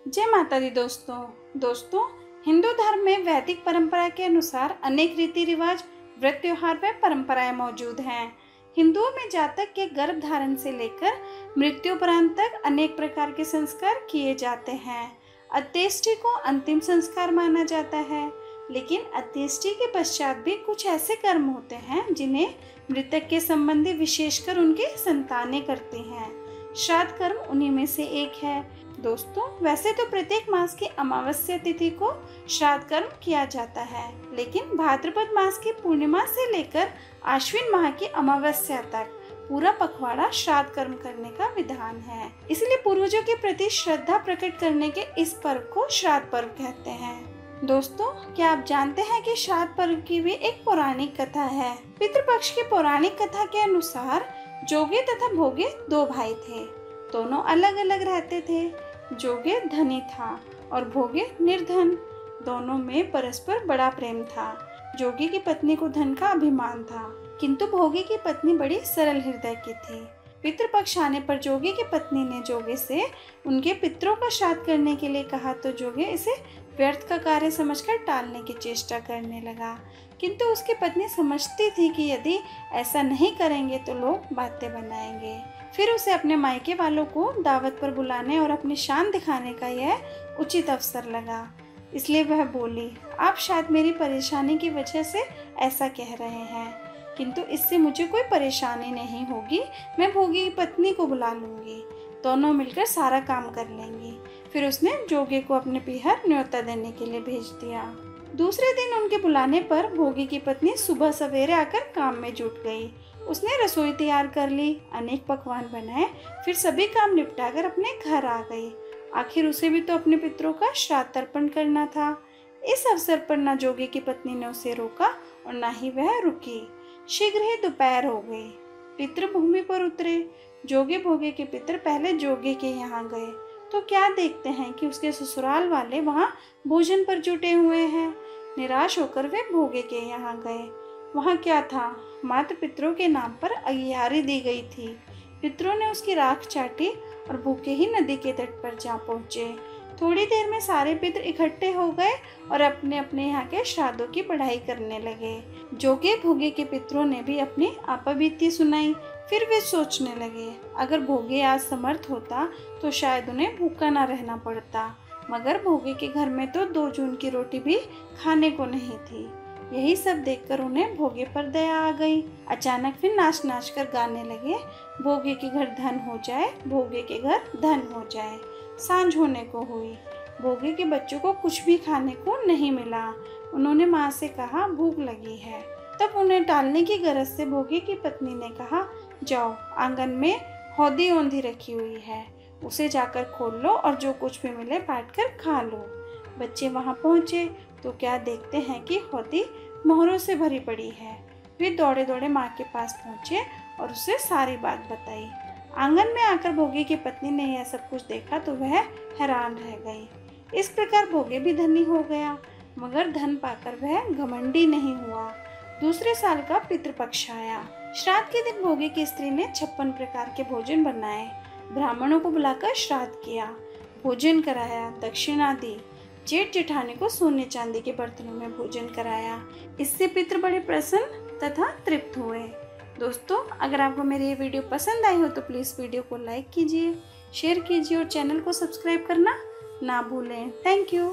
जय माता दी दोस्तों, हिंदू धर्म में वैदिक परंपरा के अनुसार अनेक रीति रिवाज, व्रत त्योहार व परंपराएं मौजूद हैं। हिंदुओं में जातक के गर्भ धारण से लेकर मृत्युपरांत तक अनेक प्रकार के संस्कार किए जाते हैं। अंत्येष्टि को अंतिम संस्कार माना जाता है, लेकिन अंत्येष्टि के पश्चात भी कुछ ऐसे कर्म होते हैं जिन्हें मृतक के संबंधी विशेषकर उनकी संतानें करती हैं। श्राद्ध कर्म उन्हीं में से एक है। दोस्तों, वैसे तो प्रत्येक मास की अमावस्या तिथि को श्राद्ध कर्म किया जाता है, लेकिन भाद्रपद मास की पूर्णिमा से लेकर आश्विन माह की अमावस्या तक पूरा पखवाड़ा श्राद्ध कर्म करने का विधान है। इसलिए पूर्वजों के प्रति श्रद्धा प्रकट करने के इस पर्व को श्राद्ध पर्व कहते हैं। दोस्तों, क्या आप जानते हैं कि श्राद्ध पर्व की भी एक पौराणिक कथा है। पितृपक्ष की पौराणिक कथा के अनुसार जोगे तथा भोगे दो भाई थे। दोनों अलग अलग रहते थे। जोगे धनी था और भोगे निर्धन। दोनों में परस्पर बड़ा प्रेम था। जोगे की पत्नी को धन का अभिमान था, किंतु भोगे की पत्नी बड़ी सरल हृदय की थी। पितृपक्ष आने पर जोगे की पत्नी ने जोगे से उनके पितरों का श्राद्ध करने के लिए कहा, तो जोगे इसे व्यर्थ का कार्य समझकर टालने की चेष्टा करने लगा। किंतु उसकी पत्नी समझती थी कि यदि ऐसा नहीं करेंगे तो लोग बातें बनाएंगे। फिर उसे अपने मायके वालों को दावत पर बुलाने और अपनी शान दिखाने का यह उचित अवसर लगा। इसलिए वह बोली, आप शायद मेरी परेशानी की वजह से ऐसा कह रहे हैं, किंतु इससे मुझे कोई परेशानी नहीं होगी। मैं भोगी की पत्नी को बुला लूंगी, दोनों मिलकर सारा काम कर लेंगी। फिर उसने जोगे को अपने पीहर न्योता देने के लिए भेज दिया। दूसरे दिन उनके बुलाने पर भोगी की पत्नी सुबह सवेरे आकर काम में जुट गई। उसने रसोई तैयार कर ली, अनेक पकवान बनाए, फिर सभी काम निपटाकर अपने घर आ गई। आखिर उसे भी तो अपने पितरों का श्राद्ध तर्पण करना था। इस अवसर पर न जोगे की पत्नी ने उसे रोका और न ही वह रुकी। शीघ्र ही दोपहर हो गई। पितृ भूमि पर उतरे। जोगे भोगे के पितर पहले जोगे के यहाँ गए तो क्या देखते हैं कि उसके ससुराल वाले वहाँ भोजन पर जुटे हुए हैं। निराश होकर वे भोगे के यहाँ गए। वहाँ क्या था, मात्र पितरों के नाम पर अगियारी दी गई थी। पितरों ने उसकी राख चाटी और भूखे ही नदी के तट पर जा पहुँचे। थोड़ी देर में सारे पितर इकट्ठे हो गए और अपने अपने यहाँ के श्राद्धों की बढ़ाई करने लगे। जोगे भोगे के पितरों ने भी अपनी आपबीती सुनाई। फिर वे सोचने लगे, अगर भोगे आज समर्थ होता तो शायद उन्हें भूखा न रहना पड़ता, मगर भोगे के घर में तो 2 जून की रोटी भी खाने को नहीं थी। यही सब देखकर उन्हें भोगे पर दया आ गई। अचानक फिर नाच नाच कर गाने लगे, भोगे के घर धन हो जाए, भोगे के घर धन हो जाए। सांझ होने को हुई। भोगे के बच्चों को कुछ भी खाने को नहीं मिला। उन्होंने माँ से कहा, भूख लगी है। तब उन्हें टालने की गरज से भोगे की पत्नी ने कहा, जाओ, आंगन में हौदी औंधी रखी हुई है, उसे जाकर खोल लो और जो कुछ भी मिले बांटकर खा लो। बच्चे वहां पहुंचे तो क्या देखते हैं कि हौदी मोहरों से भरी पड़ी है। वे दौड़े दौड़े माँ के पास पहुंचे और उसे सारी बात बताई। आंगन में आकर भोगे की पत्नी ने यह सब कुछ देखा तो वह हैरान रह गई। इस प्रकार भोगे भी धनी हो गया, मगर धन पाकर वह घमंडी नहीं हुआ। दूसरे साल का पितृपक्ष आया। श्राद्ध के दिन भोगे की स्त्री ने 56 प्रकार के भोजन बनाए। ब्राह्मणों को बुलाकर श्राद्ध किया, भोजन कराया, दक्षिणा दी। जेठ जेठानी को सोने चांदी के बर्तनों में भोजन कराया। इससे पितृ बड़े प्रसन्न तथा तृप्त हुए। दोस्तों, अगर आपको मेरी ये वीडियो पसंद आई हो तो प्लीज़ वीडियो को लाइक कीजिए, शेयर कीजिए और चैनल को सब्सक्राइब करना ना भूलें। Thank you.